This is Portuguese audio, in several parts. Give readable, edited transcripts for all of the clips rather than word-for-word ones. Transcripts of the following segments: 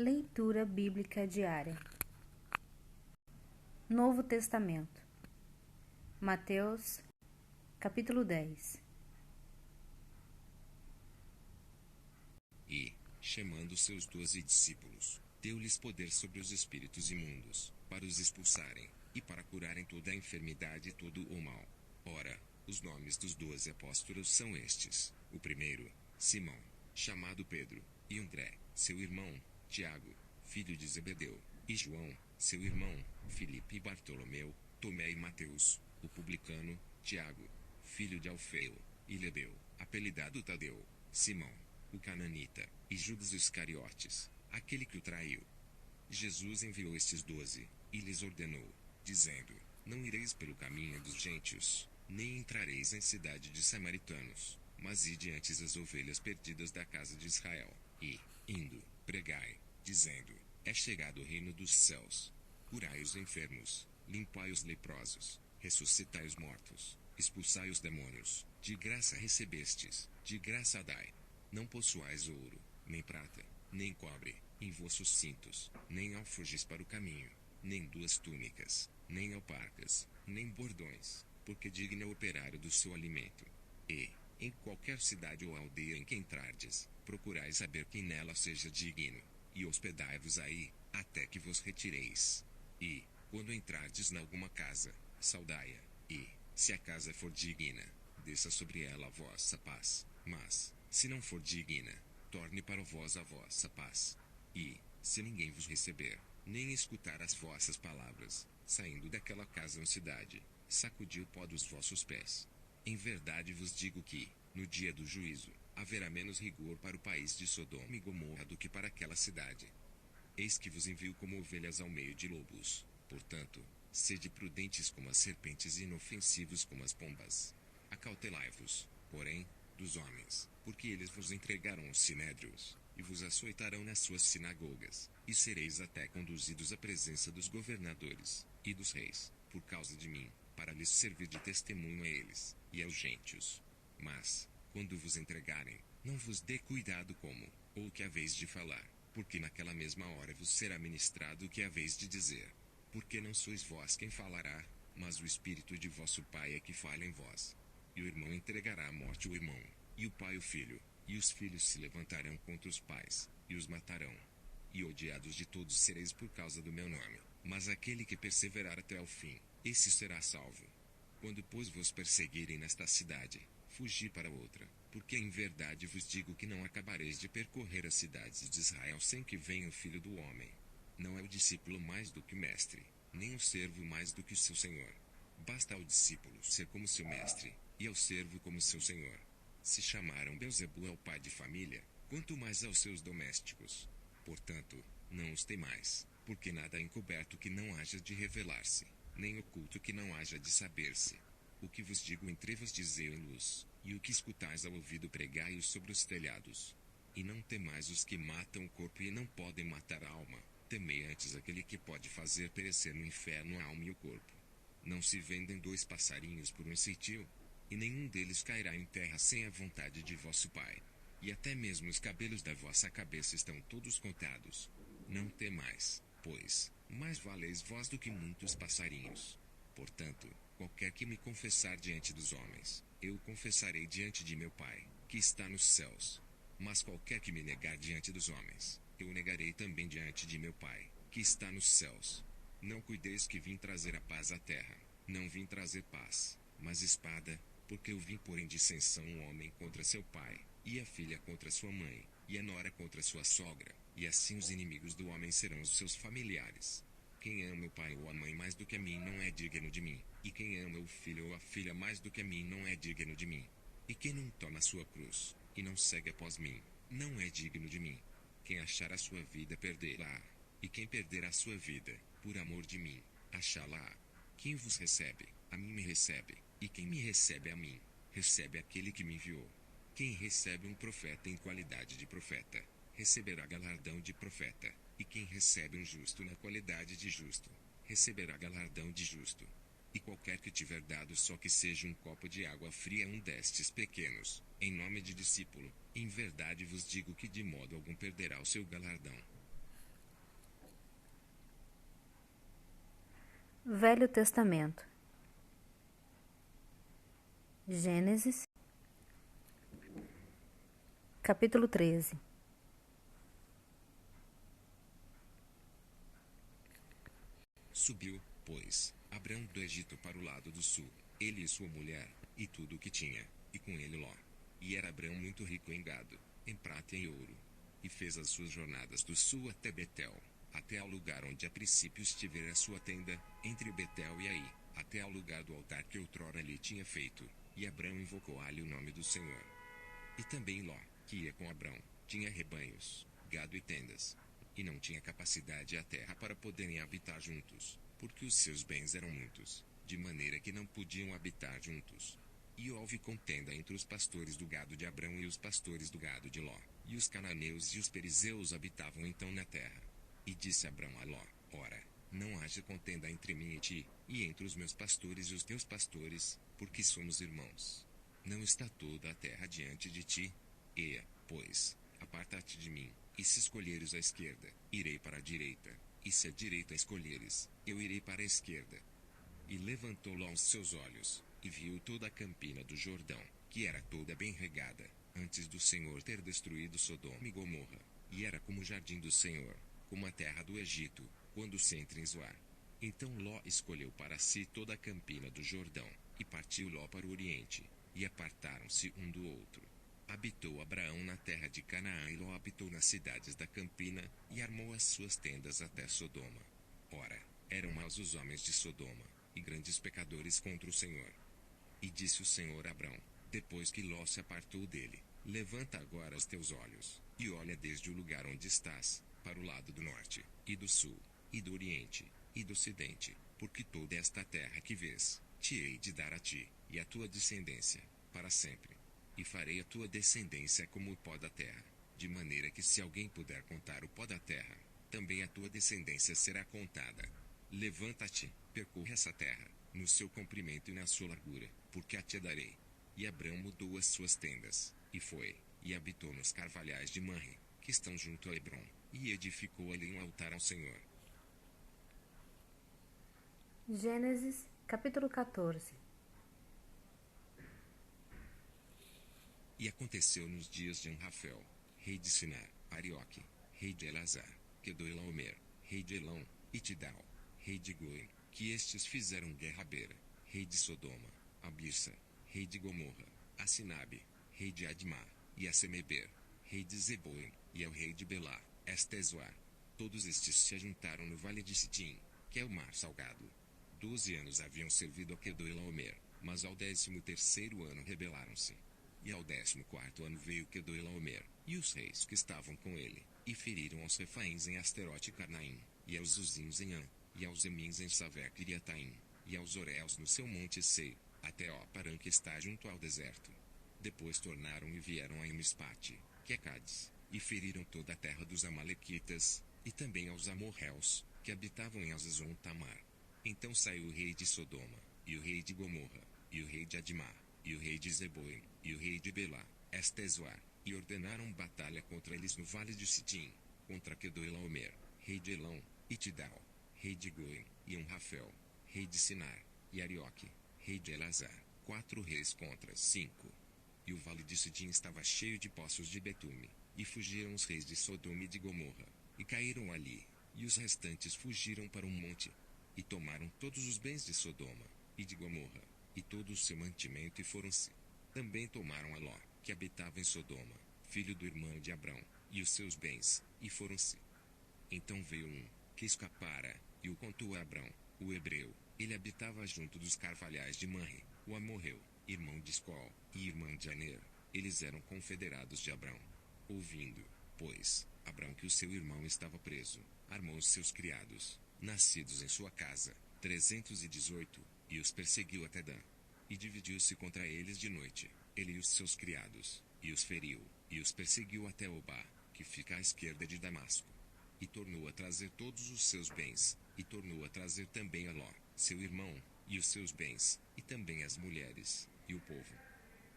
Leitura Bíblica Diária. Novo Testamento. Mateus, capítulo 10. E, chamando seus 12 discípulos, deu-lhes poder sobre os espíritos imundos, para os expulsarem, e para curarem toda a enfermidade e todo o mal. Ora, os nomes dos 12 apóstolos são estes: o primeiro, Simão, chamado Pedro, e André, seu irmão, Tiago, filho de Zebedeu, e João, seu irmão, Filipe e Bartolomeu, Tomé e Mateus, o publicano, Tiago, filho de Alfeu, e Lebeu, apelidado Tadeu, Simão, o cananita, e Judas Iscariotes, aquele que o traiu. Jesus enviou estes 12, e lhes ordenou, dizendo: Não ireis pelo caminho dos gentios, nem entrareis em cidade de samaritanos, mas ide antes as ovelhas perdidas da casa de Israel, e, indo, pregai, dizendo: É chegado o reino dos céus. Curai os enfermos, limpai os leprosos, ressuscitai os mortos, expulsai os demônios. De graça recebestes, de graça dai. Não possuais ouro, nem prata, nem cobre, em vossos cintos, nem alforjes para o caminho, nem 2 túnicas, nem alparcas, nem bordões, porque digno é o operário do seu alimento. E, em qualquer cidade ou aldeia em que entrardes, procurai saber quem nela seja digno, e hospedai-vos aí, até que vos retireis. E, quando entrardes nalguma casa, saudai-a, e, se a casa for digna, desça sobre ela a vossa paz, mas, se não for digna, torne para vós a vossa paz. E, se ninguém vos receber, nem escutar as vossas palavras, saindo daquela casa ou cidade, sacudi o pó dos vossos pés. Em verdade vos digo que, no dia do juízo, haverá menos rigor para o país de Sodoma e Gomorra do que para aquela cidade. Eis que vos envio como ovelhas ao meio de lobos. Portanto, sede prudentes como as serpentes e inofensivos como as pombas. Acautelai-vos, porém, dos homens, porque eles vos entregarão aos sinédrios, e vos açoitarão nas suas sinagogas, e sereis até conduzidos à presença dos governadores e dos reis, por causa de mim, para lhes servir de testemunho a eles, e aos gentios. Mas, quando vos entregarem, não vos dê cuidado como, ou o que haveis de falar, porque naquela mesma hora vos será ministrado o que haveis de dizer. Porque não sois vós quem falará, mas o Espírito de vosso Pai é que fala em vós. E o irmão entregará à morte o irmão, e o pai o filho, e os filhos se levantarão contra os pais, e os matarão. E odiados de todos sereis por causa do meu nome, mas aquele que perseverar até ao fim, esse será salvo. Quando, pois, vos perseguirem nesta cidade, fugi para outra, porque em verdade vos digo que não acabareis de percorrer as cidades de Israel sem que venha o Filho do Homem. Não é o discípulo mais do que o mestre, nem o servo mais do que o seu senhor. Basta ao discípulo ser como seu mestre, e ao servo como seu senhor. Se chamaram Beelzebul ao pai de família, quanto mais aos seus domésticos. Portanto, não os temais, porque nada é encoberto que não haja de revelar-se, nem oculto que não haja de saber-se. O que vos digo em trevas dizei em luz, e o que escutais ao ouvido pregai-o sobre os telhados. E não temais os que matam o corpo e não podem matar a alma, temei antes aquele que pode fazer perecer no inferno a alma e o corpo. Não se vendem 2 passarinhos por um ceitil? E nenhum deles cairá em terra sem a vontade de vosso Pai. E até mesmo os cabelos da vossa cabeça estão todos contados. Não temais, pois, mais valeis vós do que muitos passarinhos. Portanto, qualquer que me confessar diante dos homens, eu o confessarei diante de meu Pai, que está nos céus. Mas qualquer que me negar diante dos homens, eu o negarei também diante de meu Pai, que está nos céus. Não cuideis que vim trazer a paz à terra. Não vim trazer paz, mas espada, porque eu vim pôr em dissensão um homem contra seu pai, e a filha contra sua mãe, e a nora contra sua sogra, e assim os inimigos do homem serão os seus familiares. Quem ama o pai ou a mãe mais do que a mim não é digno de mim, e quem ama o filho ou a filha mais do que a mim não é digno de mim. E quem não toma a sua cruz, e não segue após mim, não é digno de mim. Quem achar a sua vida perderá, e quem perder a sua vida, por amor de mim, achá-la. Quem vos recebe, a mim me recebe, e quem me recebe a mim, recebe aquele que me enviou. Quem recebe um profeta em qualidade de profeta, receberá galardão de profeta, e quem recebe um justo na qualidade de justo, receberá galardão de justo. E qualquer que tiver dado só que seja um copo de água fria a um destes pequenos, em nome de discípulo, em verdade vos digo que de modo algum perderá o seu galardão. Velho Testamento. Gênesis, capítulo 13. Subiu, pois, Abrão do Egito para o lado do sul, ele e sua mulher, e tudo o que tinha, e com ele Ló. E era Abrão muito rico em gado, em prata e em ouro. E fez as suas jornadas do sul até Betel, até ao lugar onde a princípio estivera a sua tenda, entre Betel e Ai, até ao lugar do altar que outrora lhe tinha feito. E Abrão invocou ali o nome do Senhor. E também Ló, que ia com Abrão, tinha rebanhos, gado e tendas. E não tinha capacidade a terra para poderem habitar juntos, porque os seus bens eram muitos, de maneira que não podiam habitar juntos. E houve contenda entre os pastores do gado de Abrão e os pastores do gado de Ló. E os cananeus e os perizeus habitavam então na terra. E disse Abrão a Ló: Ora, não haja contenda entre mim e ti, e entre os meus pastores e os teus pastores, porque somos irmãos. Não está toda a terra diante de ti? Pois, aparta-te de mim, e se escolheres a esquerda, irei para a direita, e se a direita escolheres, eu irei para a esquerda. E levantou Ló os seus olhos, e viu toda a campina do Jordão, que era toda bem regada, antes do Senhor ter destruído Sodoma e Gomorra, e era como o jardim do Senhor, como a terra do Egito, quando se entra em Zoar. Então Ló escolheu para si toda a campina do Jordão, e partiu Ló para o oriente, e apartaram-se um do outro. Habitou Abraão na terra de Canaã e Ló habitou nas cidades da campina, e armou as suas tendas até Sodoma. Ora, eram maus os homens de Sodoma, e grandes pecadores contra o Senhor. E disse o Senhor a Abrão, depois que Ló se apartou dele: Levanta agora os teus olhos, e olha desde o lugar onde estás, para o lado do norte, e do sul, e do oriente, e do ocidente, porque toda esta terra que vês, te hei de dar a ti, e à tua descendência, para sempre. E farei a tua descendência como o pó da terra, de maneira que se alguém puder contar o pó da terra, também a tua descendência será contada. Levanta-te, percorre essa terra, no seu comprimento e na sua largura, porque a te darei. E Abrão mudou as suas tendas, e foi, e habitou nos carvalhais de Manre, que estão junto a Hebrom, e edificou ali um altar ao Senhor. Gênesis, capítulo 14. E aconteceu nos dias de Amrafel, rei de Sinar, Arioque, rei de Elazar, Quedorlaomer, rei de Elão, e Tidal, rei de Goim, que estes fizeram guerra a Bera, rei de Sodoma, a Birsa, rei de Gomorra, a Sinabe, rei de Admá, e a Semeber, rei de Zeboim, e ao rei de Belá, Estezoar. Todos estes se ajuntaram no vale de Sitim, que é o mar salgado. 12 anos haviam servido a Quedorlaomer, mas ao 13º ano rebelaram-se. E ao 14º ano veio Quedorlaomer, e os reis que estavam com ele, e feriram aos Refaíns em Asterote e Carnaim, e aos Zuzins em An, e aos Emins em Savé e Iriataim, e aos Oréus no seu monte Sei, até Oparã que está junto ao deserto. Depois tornaram e vieram a Emispate, que é Cádiz, e feriram toda a terra dos Amalequitas, e também aos amorreus, que habitavam em Azezon Tamar. Então saiu o rei de Sodoma, e o rei de Gomorra, e o rei de Admá, e o rei de Zeboim, e o rei de Belá, Estezoar, e ordenaram batalha contra eles no vale de Sitim, contra Quedorlaomer, rei de Elão, e Tidal, rei de Goim, e Amrafel, rei de Sinar, e Arioque, rei de Elazar, 4 reis contra 5. E o vale de Sidim estava cheio de poços de betume, e fugiram os reis de Sodoma e de Gomorra, e caíram ali, e os restantes fugiram para um monte, e tomaram todos os bens de Sodoma, e de Gomorra, e todo o seu mantimento e foram-se. Também tomaram a Ló, que habitava em Sodoma, filho do irmão de Abrão, e os seus bens, e foram-se. Então veio um, que escapara, e o contou a Abrão, o hebreu. Ele habitava junto dos carvalhais de Manre, o amorreu, irmão de Escol, e irmão de Aner. Eles eram confederados de Abrão. Ouvindo, pois, Abrão que o seu irmão estava preso, armou os seus criados, nascidos em sua casa, 318, e os perseguiu até Dan. E dividiu-se contra eles de noite, ele e os seus criados, e os feriu, e os perseguiu até Obá, que fica à esquerda de Damasco. E tornou a trazer todos os seus bens, e tornou a trazer também a Ló, seu irmão, e os seus bens, e também as mulheres, e o povo.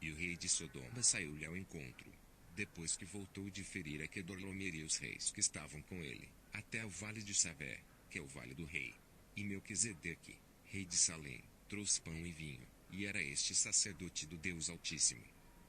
E o rei de Sodoma saiu-lhe ao encontro, depois que voltou de ferir a Quedorlaomer e os reis que estavam com ele, até o vale de Savé, que é o vale do rei. E Melquisedeque, rei de Salém, trouxe pão e vinho, e era este sacerdote do Deus Altíssimo.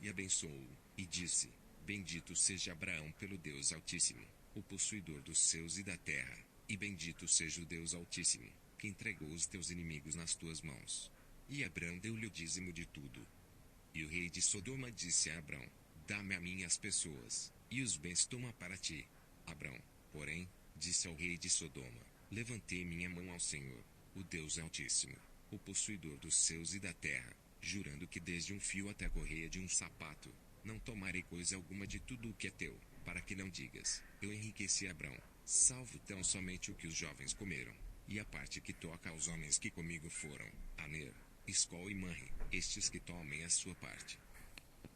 E abençoou-o, e disse: Bendito seja Abraão pelo Deus Altíssimo, o possuidor dos céus e da terra, e bendito seja o Deus Altíssimo, que entregou os teus inimigos nas tuas mãos. E Abrão deu-lhe o dízimo de tudo. E o rei de Sodoma disse a Abrão: Dá-me a mim as pessoas, e os bens toma para ti. Abrão, porém, disse ao rei de Sodoma: Levantei minha mão ao Senhor, o Deus Altíssimo, o possuidor dos céus e da terra, jurando que desde um fio até a correia de um sapato, não tomarei coisa alguma de tudo o que é teu, para que não digas: Eu enriqueci Abrão, salvo tão somente o que os jovens comeram, e a parte que toca aos homens que comigo foram, Aner, Escol e Manre, estes que tomem a sua parte.